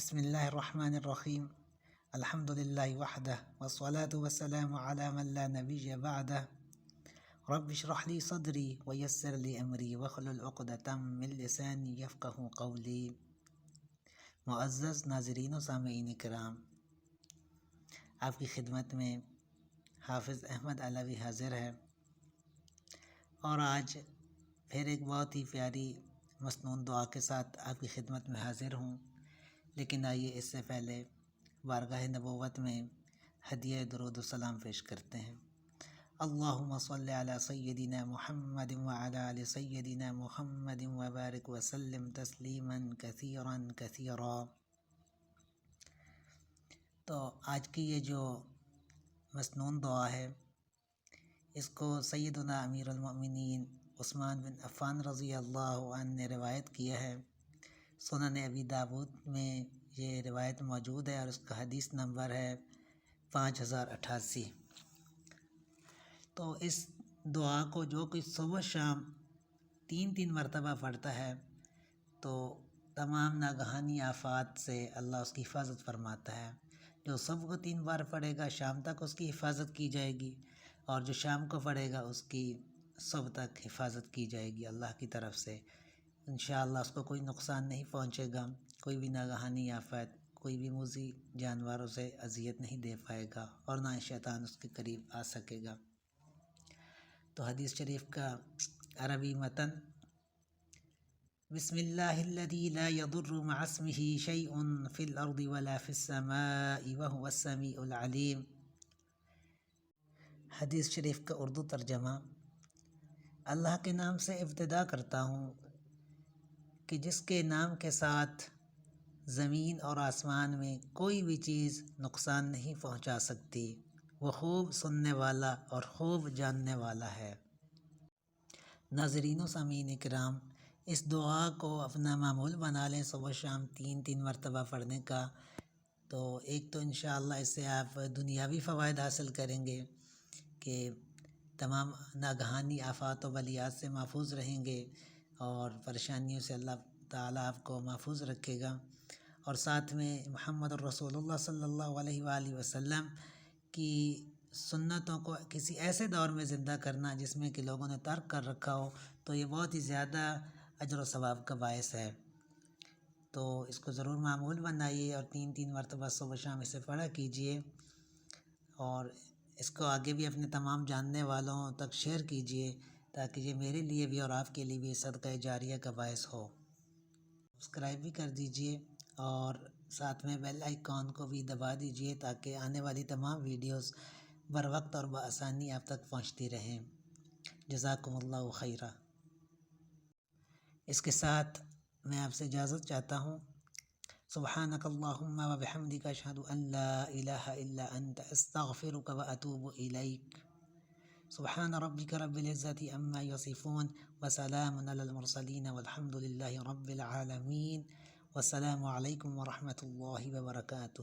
بسم اللہ الرحمن الرحیم الحمد للہ وحدہ والصلاة والسلام علی من لا نبی بعدہ رب اشرح لی صدری ویسر لی امری واحلل عقدۃ من لسانی یفقہوا قولی۔ معزز ناظرین و سامعین کرام، آپ کی خدمت میں حافظ احمد علوی حاضر ہے، اور آج پھر ایک بہت ہی پیاری مسنون دعا کے ساتھ آپ کی خدمت میں حاضر ہوں۔ لیکن آئیے اس سے پہلے بارگاہ نبوت میں ہدیہ درود و سلام پیش کرتے ہیں۔ اللہم صلی علی سیدنا محمد وعلی آل سیدنا محمد وبارک وسلم تسلیما کثیرا کثیرا۔ تو آج کی یہ جو مسنون دعا ہے، اس کو سیدنا امیر المؤمنین عثمان بن عفان رضی اللہ عنہ نے روایت کیا ہے۔ سنن ابی داود میں یہ روایت موجود ہے، اور اس کا حدیث نمبر ہے 5088۔ تو اس دعا کو جو کوئی صبح شام تین مرتبہ پڑھتا ہے تو تمام ناگہانی آفات سے اللہ اس کی حفاظت فرماتا ہے۔ جو صبح کو 3 بار پڑھے گا، شام تک اس کی حفاظت کی جائے گی، اور جو شام کو پڑھے گا اس کی صبح تک حفاظت کی جائے گی اللہ کی طرف سے۔ انشاءاللہ اس کو کوئی نقصان نہیں پہنچے گا، کوئی بھی ناگہانی آفت، کوئی بھی موذی جانوروں سے اذیت نہیں دے پائے گا، اور نہ شیطان اس کے قریب آ سکے گا۔ تو حدیث شریف کا عربی متن: بسم اللہ الذی لا یضر مع اسمہ شیء فی الارض ولا فی السماء وہو السمیع العلیم۔ حدیث شریف کا اردو ترجمہ: اللہ کے نام سے ابتدا کرتا ہوں کہ جس کے نام کے ساتھ زمین اور آسمان میں کوئی بھی چیز نقصان نہیں پہنچا سکتی، وہ خوب سننے والا اور خوب جاننے والا ہے۔ ناظرین و سامعین کرام، اس دعا کو اپنا معمول بنا لیں، صبح شام 3 مرتبہ پڑھنے کا۔ تو ایک تو انشاءاللہ اس سے آپ دنیاوی فوائد حاصل کریں گے کہ تمام ناگہانی آفات و بلیات سے محفوظ رہیں گے، اور پریشانیوں سے اللہ تعالیٰ آپ کو محفوظ رکھے گا، اور ساتھ میں محمد الرسول اللہ صلی اللہ علیہ وآلہ وسلم کی سنتوں کو کسی ایسے دور میں زندہ کرنا جس میں کہ لوگوں نے ترک کر رکھا ہو، تو یہ بہت ہی زیادہ اجر و ثواب کا باعث ہے۔ تو اس کو ضرور معمول بنائیے، اور 3 مرتبہ صبح شام اسے پڑھا کیجئے، اور اس کو آگے بھی اپنے تمام جاننے والوں تک شیئر کیجئے، تاکہ یہ میرے لیے بھی اور آپ کے لیے بھی صدقہ جاریہ کا باعث ہو۔ سبسکرائب بھی کر دیجئے، اور ساتھ میں بیل آئیکن کو بھی دبا دیجئے، تاکہ آنے والی تمام ویڈیوز بر وقت اور بآسانی آپ تک پہنچتی رہیں۔ جزاکم اللہ خیرا۔ اس کے ساتھ میں آپ سے اجازت چاہتا ہوں۔ سبحانک اللہم و بحمدک، اشہد ان لا الہ الا انت، استغفرک و اتوب الیک۔ سبحان ربک رب العزت عما یصفون، وسلام علی المرسلین، والحمد للہ رب العالمین۔ والسلام علیکم ورحمۃ اللہ وبرکاتہ۔